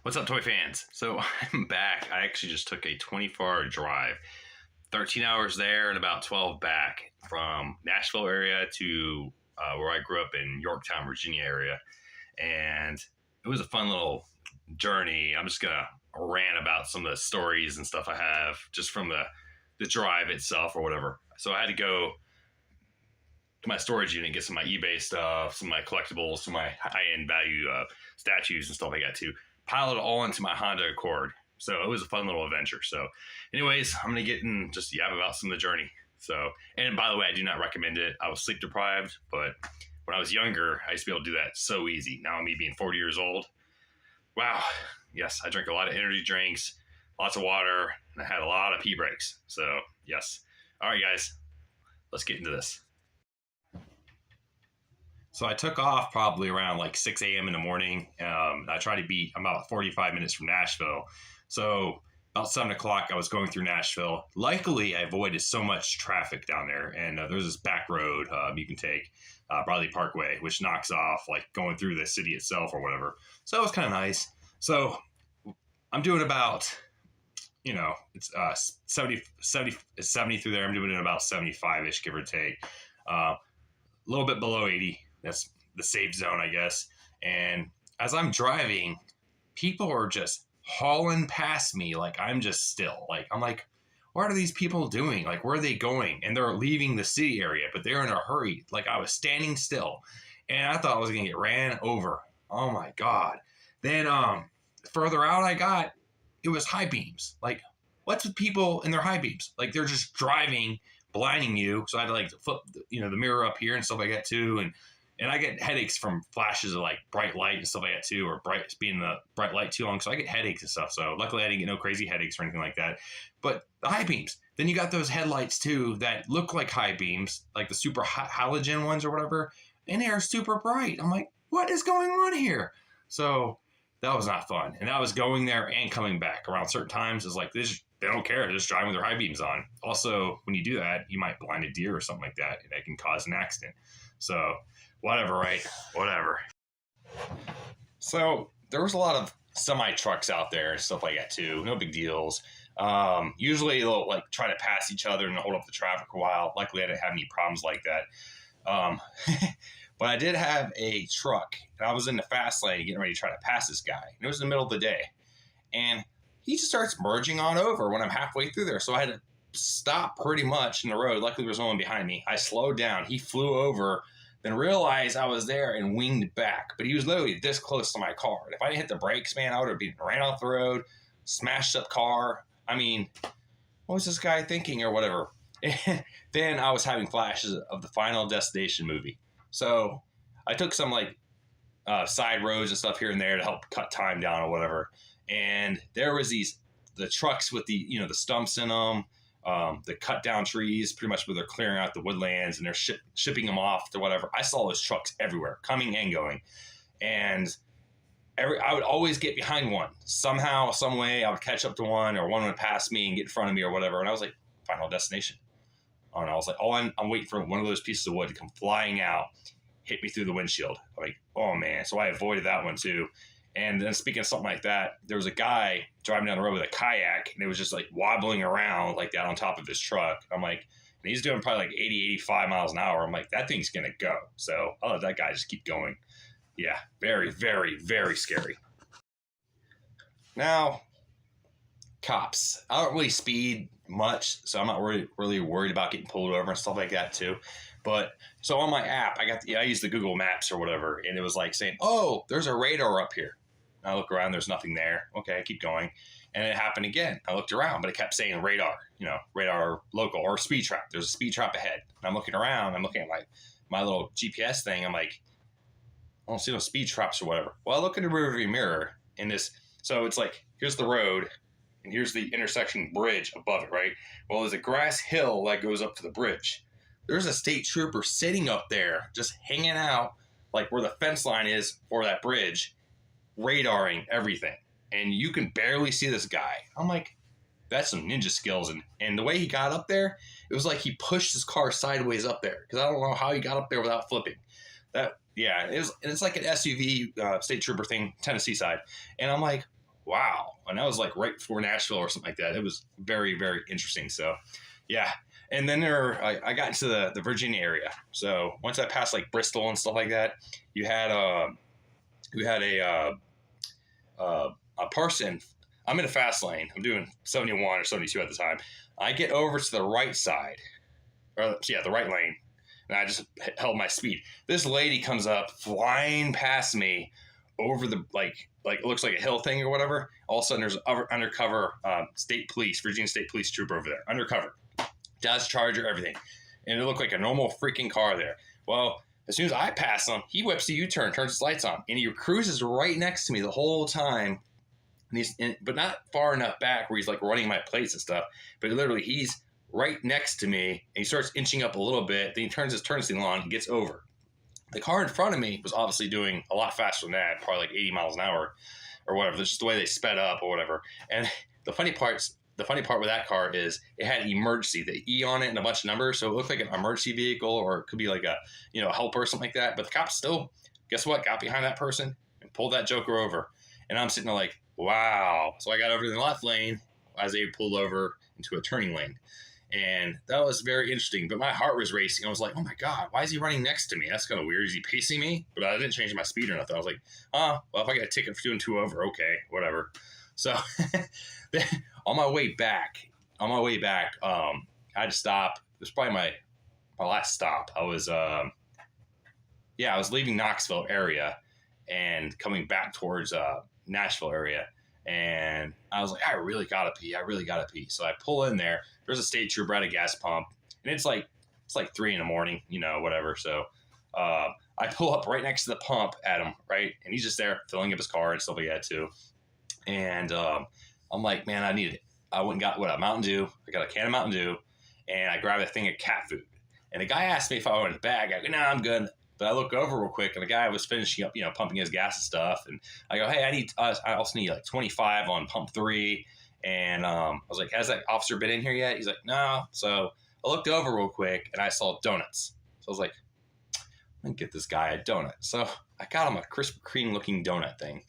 What's up, toy fans? So I'm back. I actually just took a 24-hour drive, 13 hours there and about 12 back from Nashville area to where I grew up in Yorktown, Virginia area. And it was a fun little journey. I'm just going to rant about some of the stories and stuff I have just from the drive itself or whatever. So I had to go to my storage unit, get some of my eBay stuff, some of my collectibles, some of my high-end value statues and stuff like that too. Pile it all into my Honda Accord. So it was a fun little adventure. So anyways, I'm going to get in just yap about some of the journey. So, and by the way, I do not recommend it. I was sleep deprived, but when I was younger, I used to be able to do that so easy. Now me being 40 years old, wow. Yes, I drank a lot of energy drinks, lots of water, and I had a lot of pee breaks. So yes. All right, guys, let's get into this. So I took off probably around like 6 a.m. in the morning. I tried to beat, I'm about 45 minutes from Nashville. So about 7 o'clock, I was going through Nashville. Luckily, I avoided so much traffic down there. And there's this back road you can take, Bradley Parkway, which knocks off like going through the city itself or whatever. So it was kind of nice. So I'm doing about, it's 70 through there. I'm doing it about 75-ish, give or take. A little bit below 80. That's the safe zone, I guess. And as I'm driving, people are just hauling past me like I'm just still. Like, I'm like, what are these people doing? Like, where are they going? And they're leaving the city area, but they're in a hurry. Like, I was standing still. And I thought I was going to get ran over. Oh, my God. Then further out I got, it was high beams. Like, what's with people in their high beams? Like, they're just driving, blinding you. So I had to, like, flip, the mirror up here and stuff like that, too. And I get headaches from flashes of like bright light and stuff like that too, or being the bright light too long. So I get headaches and stuff. So luckily I didn't get no crazy headaches or anything like that. But the high beams, then you got those headlights too that look like high beams, like the super halogen ones or whatever, and they are super bright. I'm like, what is going on here? So that was not fun. And I was going there and coming back around certain times. It's like this. They don't care. They're just driving with their high beams on. Also, when you do that, you might blind a deer or something like that, and that can cause an accident. So whatever, right? Whatever. So there was a lot of semi trucks out there and stuff like that too. No big deals. Usually they'll like try to pass each other and hold up the traffic a while. Luckily I didn't have any problems like that. But I did have a truck and I was in the fast lane getting ready to try to pass this guy. And it was in the middle of the day. And he just starts merging on over when I'm halfway through there. So I had to stop pretty much in the road. Luckily there was no one behind me. I slowed down. He flew over, then realized I was there and winged back. But he was literally this close to my car. If I didn't hit the brakes, man, I would have been ran off the road, smashed up car. I mean, what was this guy thinking or whatever? And then I was having flashes of the Final Destination movie. So I took some like side roads and stuff here and there to help cut time down or whatever. And there was the trucks with the stumps in them, the cut down trees, pretty much where they're clearing out the woodlands and they're shipping them off to whatever. I saw those trucks everywhere, coming and going. And I would always get behind one. Somehow, some way, I would catch up to one, or one would pass me and get in front of me or whatever. And I was like, Final Destination. And I was like, I'm waiting for one of those pieces of wood to come flying out, hit me through the windshield. I'm like, oh man. So I avoided that one too. And then speaking of something like that, there was a guy driving down the road with a kayak, and it was just like wobbling around like that on top of his truck. I'm like, and he's doing probably like 80, 85 miles an hour. I'm like, that thing's going to go. So I'll let that guy just keep going. Yeah, very, very, very scary. Now, cops. I don't really speed much, so I'm not really worried about getting pulled over and stuff like that too. But so on my app, I use the Google Maps or whatever, and it was like saying, oh, there's a radar up here. I look around, there's nothing there. Okay, I keep going. And it happened again. I looked around, but it kept saying radar, radar local or speed trap. There's a speed trap ahead. And I'm looking around, I'm looking at my little GPS thing. I'm like, I don't see no speed traps or whatever. Well, I look in the rearview mirror in this. So it's like, here's the road, and here's the intersection bridge above it, right? Well, there's a grass hill that goes up to the bridge. There's a state trooper sitting up there, just hanging out, like where the fence line is for that bridge, radaring everything. And you can barely see this guy. I'm like, that's some ninja skills. And the way he got up there, it was like he pushed his car sideways up there. Because I don't know how he got up there without flipping. Yeah, it's like an SUV state trooper thing, Tennessee side. And I'm like, wow. And that was like right before Nashville or something like that. It was very, very interesting. So, yeah. And then I got into the Virginia area. So once I passed like Bristol and stuff like that, you had a person. I'm in a fast lane. I'm doing 71 or 72 at the time. I get over to the right side, or yeah, the right lane, and I just held my speed. This lady comes up flying past me over the like it looks like a hill thing or whatever. All of a sudden, there's an undercover state police, Virginia State Police trooper over there, undercover, Dodge Charger, everything, and it looked like a normal freaking car there. Well, as soon as I pass him, he whips a U-turn, turns his lights on, and he cruises right next to me the whole time. But not far enough back where he's like running my plates and stuff. But literally, he's right next to me, and he starts inching up a little bit. Then he turns his turn signal on and gets over. The car in front of me was obviously doing a lot faster than that, probably like 80 miles an hour or whatever. That's just the way they sped up or whatever. And the funny part with that car is it had emergency, the E on it and a bunch of numbers. So it looked like an emergency vehicle, or it could be like a helper or something like that. But the cops still, guess what, got behind that person and pulled that joker over. And I'm sitting there like, wow. So I got over to the left lane as they pulled over into a turning lane. And that was very interesting. But my heart was racing. I was like, oh my God, why is he running next to me? That's kind of weird. Is he pacing me? But I didn't change my speed or nothing. I was like, well, if I get a ticket for doing 2 over, okay, whatever. So on my way back, I had to stop. It was probably my last stop. I was leaving Knoxville area and coming back towards Nashville area. And I was like, I really gotta pee. So I pull in there. There's a state trooper at a gas pump, and it's like 3 a.m, whatever. So I pull up right next to the pump at him, right, and he's just there filling up his car and stuff like that too. And I'm like, man, I need it. I went and got a Mountain Dew. I got a can of Mountain Dew, and I grabbed a thing of cat food. And the guy asked me if I wanted a bag. I go, no, I'm good. But I look over real quick, and the guy was finishing up, pumping his gas and stuff. And I go, hey, I also need like 25 on pump 3. And I was like, has that officer been in here yet? He's like, no. So I looked over real quick, and I saw donuts. So I was like, I'm going to get this guy a donut. So I got him a Krispy Kreme looking donut thing.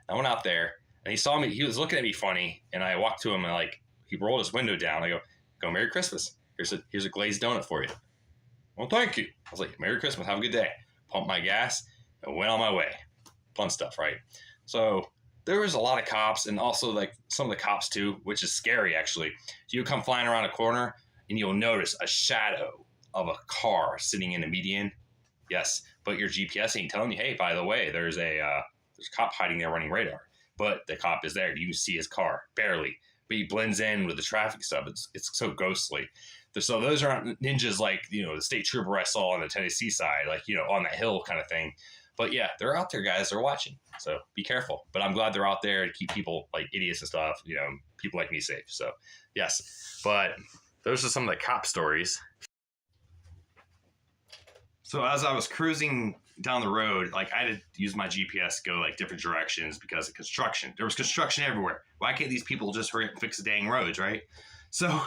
I went out there, and he saw me. He was looking at me funny, and I walked to him, and he rolled his window down. I go, Merry Christmas. Here's a glazed donut for you. Well, thank you. I was like, Merry Christmas. Have a good day. Pumped my gas and went on my way. Fun stuff, right? So there was a lot of cops, and also like some of the cops too, which is scary actually. You come flying around a corner and you'll notice a shadow of a car sitting in a median. Yes, but your GPS ain't telling you, hey, by the way, there's a cop hiding there running radar. But the cop is there. You can see his car barely, but he blends in with the traffic stuff. It's so ghostly. So those aren't ninjas like, the state trooper I saw on the Tennessee side, on that hill kind of thing. But yeah, they're out there, guys. They're watching. So be careful. But I'm glad they're out there to keep people like idiots and stuff, people like me safe. So yes, but those are some of the cop stories. So as I was cruising down the road, I had to use my GPS to go different directions because of construction. There was construction everywhere. Why can't these people just hurry up and fix the dang roads, right? So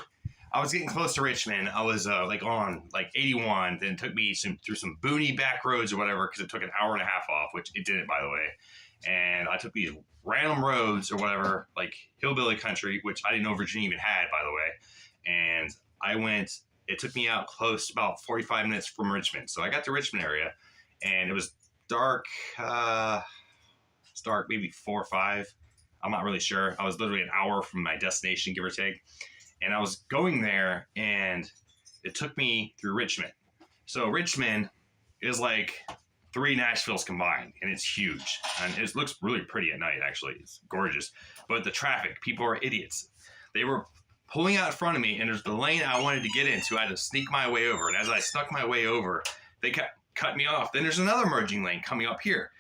I was getting close to Richmond. I was on 81. Then it took me through some boony back roads or whatever because it took an hour and a half off, which it didn't, by the way. And I took these random roads or whatever, like hillbilly country, which I didn't know Virginia even had, by the way. And I went. It took me out close, about 45 minutes from Richmond. So I got to Richmond area, and it was dark. It's dark, maybe 4 or 5. I'm not really sure. I was literally an hour from my destination, give or take. And I was going there, and it took me through Richmond. So Richmond is like 3 Nashvilles combined, and it's huge. And it looks really pretty at night, actually. It's gorgeous. But the traffic, people are idiots. They were pulling out in front of me, and there's the lane I wanted to get into. I had to sneak my way over. And as I snuck my way over, they kept cutting me off. Then there's another merging lane coming up here,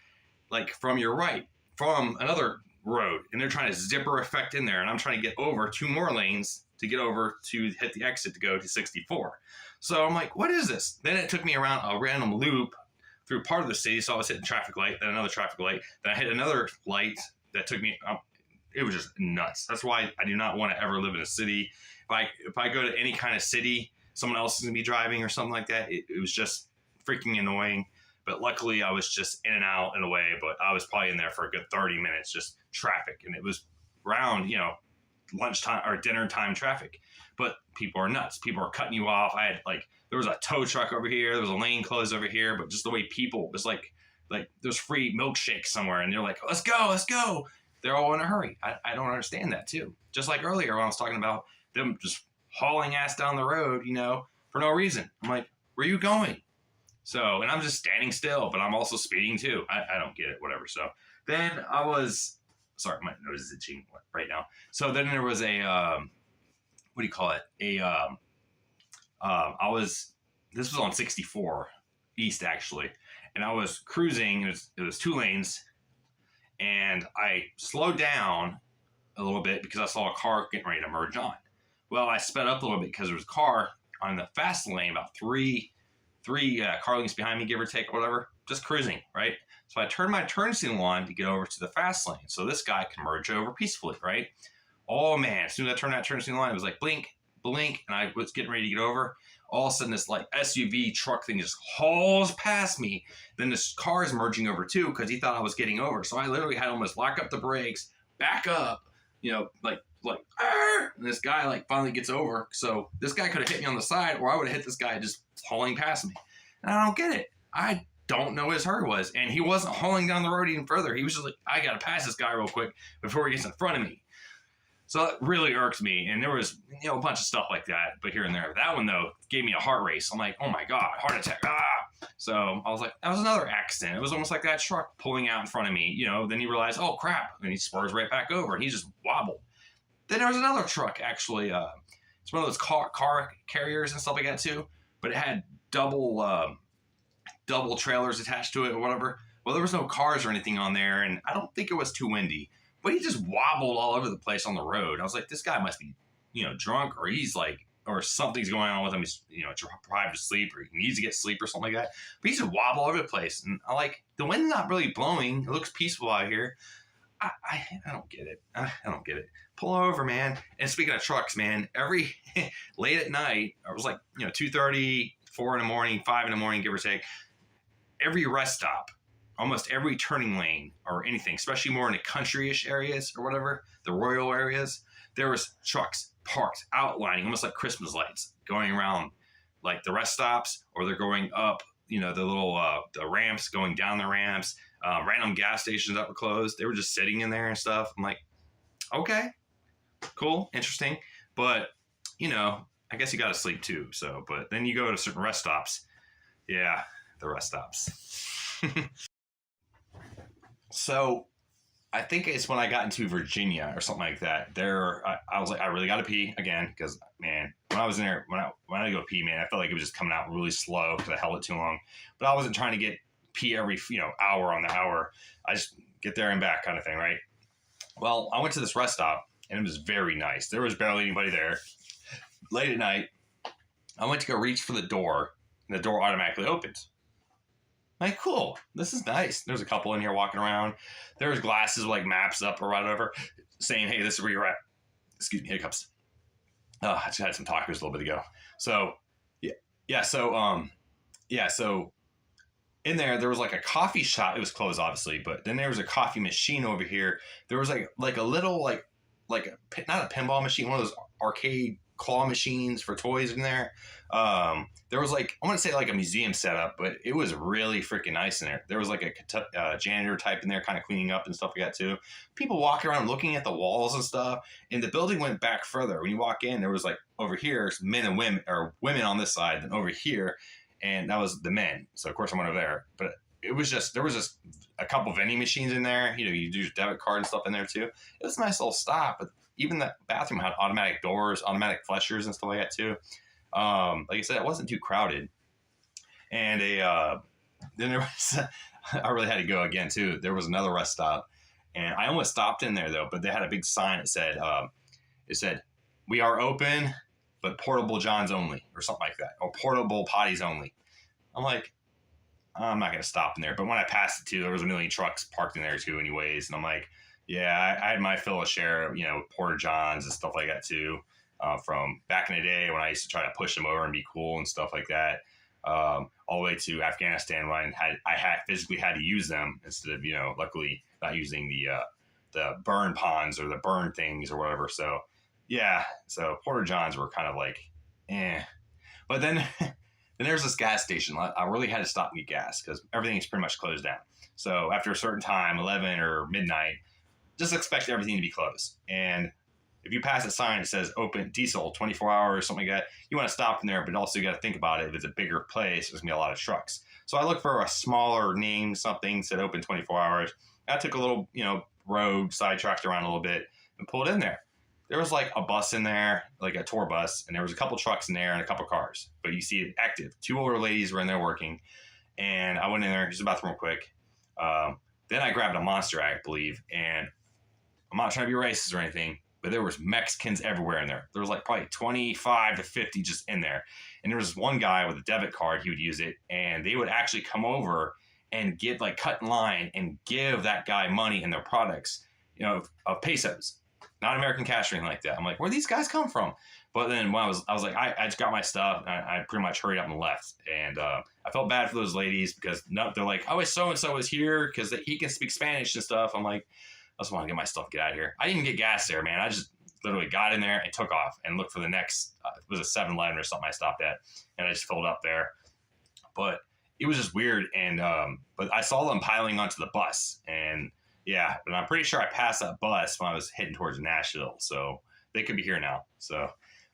from your right, from another road. And they're trying to zipper effect in there. And I'm trying to get over 2 more lanes to get over to hit the exit to go to 64. So I'm like, what is this? Then it took me around a random loop through part of the city. So I was hitting traffic light, then another traffic light. Then I hit another light that took me up. It was just nuts. That's why I do not want to ever live in a city. If I go to any kind of city, someone else is going to be driving or something like that. It was just freaking annoying. But luckily, I was just in and out in a way. But I was probably in there for a good 30 minutes, just traffic. And it was around, lunchtime or dinner time traffic. But people are nuts. People are cutting you off. I had like, there was a tow truck over here. There was a lane closed over here. But just the way people, it was like there's free milkshakes somewhere. And they're like, let's go, let's go. They're all in a hurry. I don't understand that too. Just like earlier when I was talking about them just hauling ass down the road, for no reason. I'm like, where are you going? So, and I'm just standing still, but I'm also speeding too. I don't get it, whatever. So then I was, sorry, my nose is itching right now. So then there was what do you call it? This was on 64 East actually. And I was cruising, it was 2 lanes. And I slowed down a little bit because I saw a car getting ready to merge on. Well, I sped up a little bit because there was a car on the fast lane about three car lengths behind me, give or take, or whatever, just cruising, right? So I turned my turn signal on to get over to the fast lane so this guy can merge over peacefully, right? Oh, man, as soon as I turned that turn signal on, it was like blink, blink, and I was getting ready to get over. All of a sudden, this like SUV truck thing just hauls past me. Then this car is merging over too because he thought I was getting over. So I literally had to almost lock up the brakes, back up, like, and this guy like finally gets over. So this guy could have hit me on the side, or I would have hit this guy just hauling past me. And I don't get it. I don't know what his hurry was. And he wasn't hauling down the road even further. He was just like, I got to pass this guy real quick before he gets in front of me. So it really irks me. And there was, a bunch of stuff like that, but here and there. That one, though, gave me a heart race. I'm like, oh, my God, heart attack. Ah! So I was like, that was another accident. It was almost like that truck pulling out in front of me. Then he realized, oh, crap. And he spurs right back over, and he just wobbled. Then there was another truck, actually. It's one of those car carriers and stuff like that, too. But it had double trailers attached to it or whatever. Well, there was no cars or anything on there, and I don't think it was too windy. But he just wobbled all over the place on the road. I was like, this guy must be, drunk, or he's like, or something's going on with him. He's, deprived of sleep, or he needs to get sleep or something like that. But he just wobbled all over the place. And I like, the wind's not really blowing. It looks peaceful out here. I don't get it. I don't get it. Pull over, man. And speaking of trucks, man, every late at night, it was like, 2:30, 4 in the morning, 5 in the morning, give or take, every rest stop, almost every turning lane or anything, especially more in the country-ish areas or whatever, the rural areas, there was trucks parked, outlining, almost like Christmas lights, going around like the rest stops, or they're going up, the little the ramps, going down the ramps, random gas stations that were closed. They were just sitting in there and stuff. I'm like, okay, cool, interesting. But, I guess you got to sleep too. So, but then you go to certain rest stops. Yeah, the rest stops. So I think it's when I got into Virginia or something like that. I was like, I really got to pee again because, man, when I was in there, when I go pee, man, I felt like it was just coming out really slow because I held it too long. But I wasn't trying to get pee every hour on the hour. I just get there and back kind of thing, right? Well, I went to this rest stop and it was very nice. There was barely anybody there. Late at night, I went to go reach for the door, and the door automatically opens. Like, cool, this is nice. There's a couple in here walking around. There's glasses with like maps up or whatever, saying, hey, this is where you're at. Excuse me, hiccups. I just had some tacos a little bit ago. So, so in there was like a coffee shop. It was closed, obviously, but then there was a coffee machine over here. There was like a little, like not a pinball machine, one of those arcade claw machines for toys in there. There was like, I want to say like a museum setup, but it was really freaking nice in there. There was like a janitor type in there kind of cleaning up and stuff like that too. People walking around looking at the walls and stuff. And the building went back further. When you walk in, there was like over here, men and women, or women on this side, and over here, and that was the men. So of course I went over there, but there was just a couple vending machines in there. You use your debit card and stuff in there too. It was a nice little stop, but even the bathroom had automatic doors, automatic flushers and stuff like that too. Like I said, it wasn't too crowded. And then there was, I really had to go again too. There was another rest stop, and I almost stopped in there though, but they had a big sign that said, we are open, but portable johns only, or something like that, or portable potties only. I'm like, I'm not going to stop in there. But when I passed it too, there was a million trucks parked in there too anyways. And I'm like, yeah, I had my fill of share of, porta johns and stuff like that too. From back in the day when I used to try to push them over and be cool and stuff like that, all the way to Afghanistan when I had physically had to use them instead of, luckily not using the burn ponds or the burn things or whatever. So yeah, so Porta Johns were kind of like, eh. But then then there's this gas station. I really had to stop and get gas because everything is pretty much closed down. So after a certain time, 11 or midnight, just expect everything to be closed. And if you pass a sign that says open diesel 24 hours, something like that, you want to stop in there, but also you got to think about it. If it's a bigger place, there's going to be a lot of trucks. So I looked for a smaller name, something said open 24 hours. I took a little, road, sidetracked around a little bit and pulled in there. There was like a bus in there, like a tour bus, and there was a couple trucks in there and a couple cars. But you see it active. 2 older ladies were in there working. And I went in there, used the bathroom real quick. Then I grabbed a Monster, I believe. And I'm not trying to be racist or anything, but there was Mexicans everywhere in there. There was like probably 25 to 50 just in there. And there was one guy with a debit card, he would use it, and they would actually come over and cut in line and give that guy money and their products, of pesos, not American cash or anything like that. I'm like, where these guys come from? But then when I was like, I just got my stuff, and I pretty much hurried up and left. And I felt bad for those ladies because they're like, oh, so-and-so is here because he can speak Spanish and stuff. I'm like, I just want to get my stuff, get out of here. I didn't even get gas there, man. I just literally got in there and took off and looked for the next, it was a 7-Eleven or something I stopped at, and I just filled up there. But it was just weird. And, but I saw them piling onto the bus, and yeah, but I'm pretty sure I passed that bus when I was heading towards Nashville. So they could be here now. So,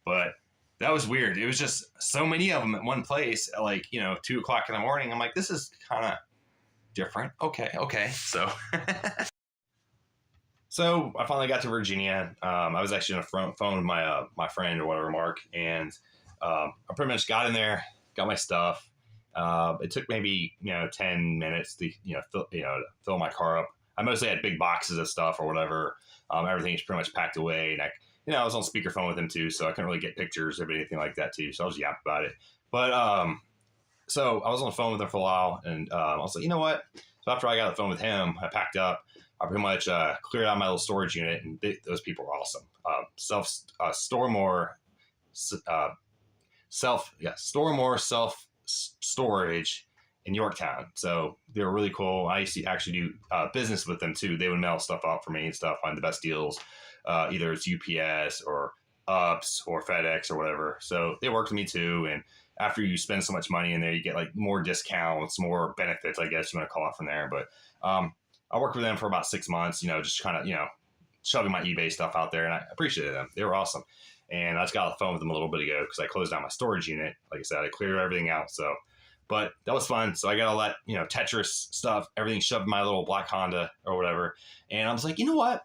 but that was weird. It was just so many of them at one place at 2 o'clock in the morning. I'm like, this is kind of different. Okay. So. So I finally got to Virginia. I was actually on the phone with my friend or whatever, Mark, and I pretty much got in there, got my stuff. It took maybe 10 minutes to fill my car up. I mostly had big boxes of stuff or whatever. Everything's pretty much packed away, and I was on speakerphone with him too, so I couldn't really get pictures or anything like that too. So I was yapping about it. But so I was on the phone with him for a while, and I was like, you know what? So after I got on the phone with him, I packed up. I pretty much cleared out my little storage unit, and those people were awesome. Store more self-storage in Yorktown. So they were really cool. I used to actually do business with them too. They would mail stuff out for me and stuff, find the best deals. Either it's UPS or UPS or FedEx or whatever. So they worked with me too. And after you spend so much money in there, you get like more discounts, more benefits, I guess you want to call it from there. But I worked with them for about 6 months, just kind of, shoving my eBay stuff out there. And I appreciated them. They were awesome. And I just got on the phone with them a little bit ago because I closed down my storage unit. Like I said, I cleared everything out. So, but that was fun. So I got all that, Tetris stuff, everything shoved in my little black Honda or whatever. And I was like, you know what?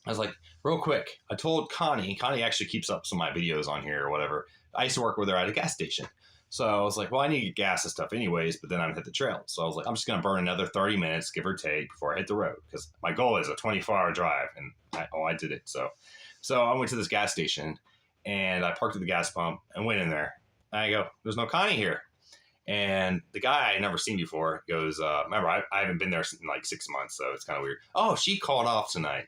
I was like, real quick, I told Connie actually keeps up some of my videos on here or whatever. I used to work with her at a gas station. So I was like, well, I need to get gas and stuff anyways, but then I'm hit the trail. So I was like, I'm just going to burn another 30 minutes, give or take, before I hit the road. Because my goal is a 24-hour drive, and I did it. So I went to this gas station, and I parked at the gas pump and went in there. And I go, there's no Connie here. And the guy I never seen before goes, remember, I haven't been there in like 6 months, so it's kind of weird. Oh, she called off tonight.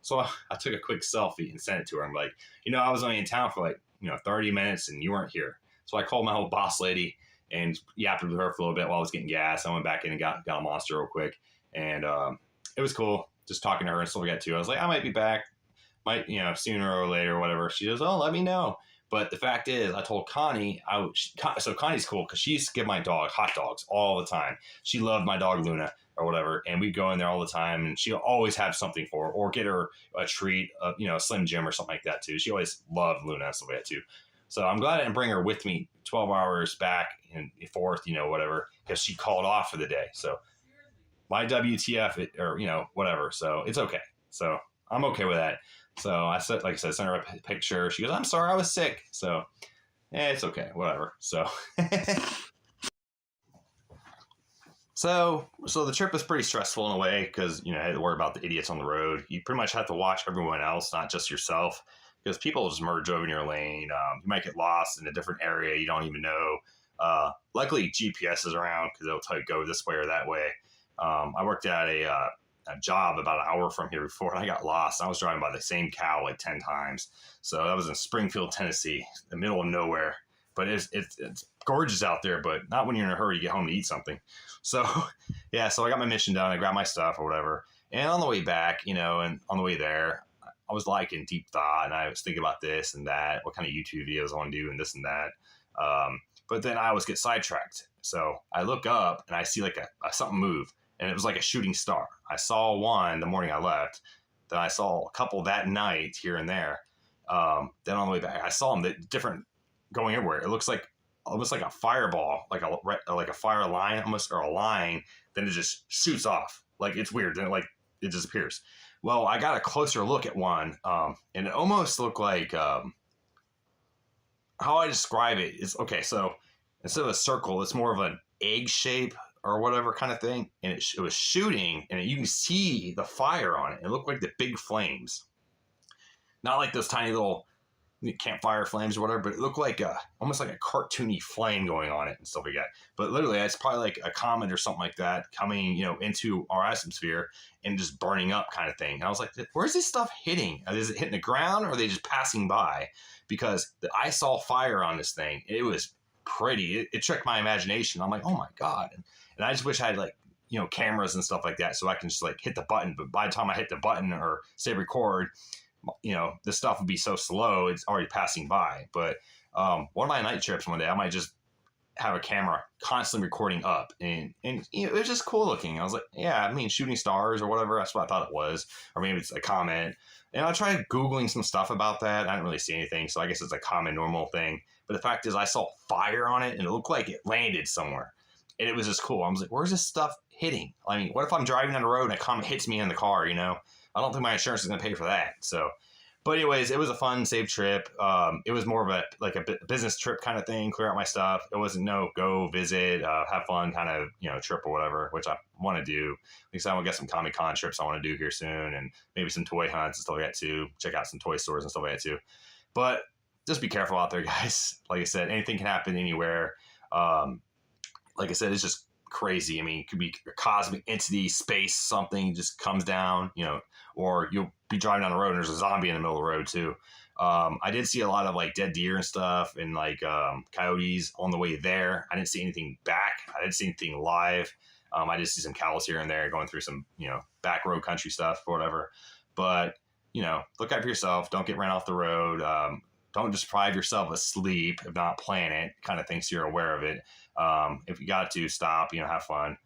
So I took a quick selfie and sent it to her. I'm like, I was only in town for 30 minutes, and you weren't here. So I called my whole boss lady and yapped with her for a little bit while I was getting gas. I went back in and got a Monster real quick. And it was cool just talking to her and stuff like that too. I was like, I might be back, sooner or later or whatever. She goes, oh, let me know. But the fact is, I told Connie, so Connie's cool because she used to give my dog hot dogs all the time. She loved my dog Luna or whatever. And we'd go in there all the time, and she'll always have something for her or get her a treat, a Slim Jim or something like that too. She always loved Luna and stuff like that too. So I'm glad I didn't bring her with me 12 hours back and forth, whatever, because she called off for the day. So my WTF, or, whatever. So it's okay. So I'm okay with that. So I said, like I said, sent her a picture. She goes, I'm sorry, I was sick. So it's okay. Whatever. So, so the trip was pretty stressful in a way because, I had to worry about the idiots on the road. You pretty much have to watch everyone else, not just yourself. Because people just merge over in your lane. You might get lost in a different area you don't even know. Luckily, GPS is around because it'll tell you go this way or that way. I worked at a job about an hour from here before, and I got lost. I was driving by the same cow like 10 times. So that was in Springfield, Tennessee, the middle of nowhere. But it's gorgeous out there, but not when you're in a hurry to get home to eat something. So, yeah, so I got my mission done. I grabbed my stuff or whatever. And on the way back, and on the way there, I was like in deep thought, and I was thinking about this and that, what kind of YouTube videos I want to do, and this and that. But then I always get sidetracked. So I look up and I see like a something move, and it was like a shooting star. I saw one the morning I left. Then I saw a couple that night here and there. Then on the way back, I saw them different going everywhere. It looks like almost like a fireball, like a fire line almost, or a line. Then it just shoots off. Like it's weird. Then it disappears. Well, I got a closer look at one, and it almost looked like how I describe it is okay. So instead of a circle, it's more of an egg shape or whatever kind of thing, and it was shooting, and you can see the fire on it. It looked like the big flames, not like those tiny little campfire flames or whatever, but it looked like almost like a cartoony flame going on it and stuff like that. But literally, it's probably like a comet or something like that coming, into our atmosphere and just burning up kind of thing. And I was like, where's this stuff hitting? Is it hitting the ground, or are they just passing by? Because I saw fire on this thing. It was pretty. It tricked my imagination. I'm like, oh my God. And I just wish I had like, cameras and stuff like that, so I can just like hit the button. But by the time I hit the button or say record, the stuff would be so slow, it's already passing by. But one of my night trips one day, I might just have a camera constantly recording up, and it was just cool looking. I was like, yeah, I mean, shooting stars or whatever, that's what I thought it was. Or maybe it's a comet. And I tried Googling some stuff about that. I didn't really see anything, so I guess it's a common normal thing. But the fact is, I saw fire on it, and it looked like it landed somewhere. And it was just cool. I was like, where's this stuff hitting? I mean, what if I'm driving down the road and a comet hits me in the car, I don't think my insurance is going to pay for that. So, but anyways, it was a fun, safe trip. It was more of a business trip kind of thing, clear out my stuff. It wasn't go visit, have fun kind of, trip or whatever, which I want to do. At least I want to get some Comic-Con trips I want to do here soon, and maybe some toy hunts and stuff like that too. Check out some toy stores and stuff like that too. But just be careful out there, guys. Like I said, anything can happen anywhere. Like I said, it's just crazy. I mean, it could be a cosmic entity, space, something just comes down, or you'll be driving down the road and there's a zombie in the middle of the road too. I did see a lot of like dead deer and stuff, and like coyotes on the way there. I didn't see anything back. I didn't see anything live. I did see some cows here and there going through some, back road country stuff or whatever. But, look out for yourself. Don't get ran off the road. Don't just deprive yourself of sleep, if not plan it, kind of thing, so you're aware of it. If you got to stop, have fun,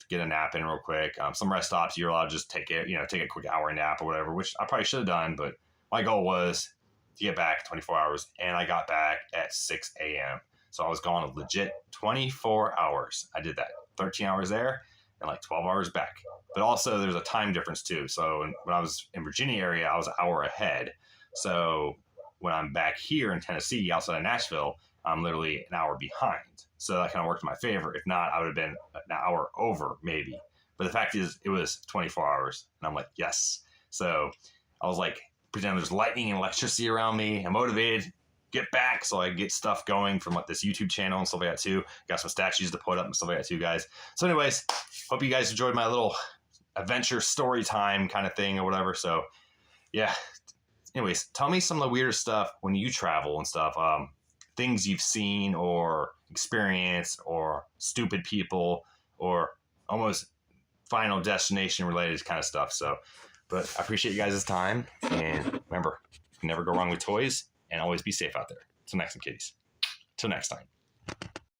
get a nap in real quick. Some rest stops, you're allowed to just take a quick hour nap or whatever, which I probably should have done, but my goal was to get back 24 hours, and I got back at 6 a.m. So I was gone a legit 24 hours. I did that 13 hours there and like 12 hours back. But also there's a time difference too. So when I was in Virginia area, I was an hour ahead. So when I'm back here in Tennessee, outside of Nashville, I'm literally an hour behind. So that kind of worked in my favor. If not, I would have been an hour over maybe. But the fact is, it was 24 hours. And I'm like, yes. So I was like, pretend there's lightning and electricity around me. I'm motivated, get back so I can get stuff going from like this YouTube channel and stuff like that too. Got some statues to put up and stuff like that too, guys. So anyways, hope you guys enjoyed my little adventure story time kind of thing or whatever. So yeah. Anyways, tell me some of the weirder stuff when you travel and stuff. Things you've seen or experienced, or stupid people, or almost final destination related kind of stuff. So, but I appreciate you guys' time. And remember, you can never go wrong with toys, and always be safe out there. Till next time, kiddies. Till next time.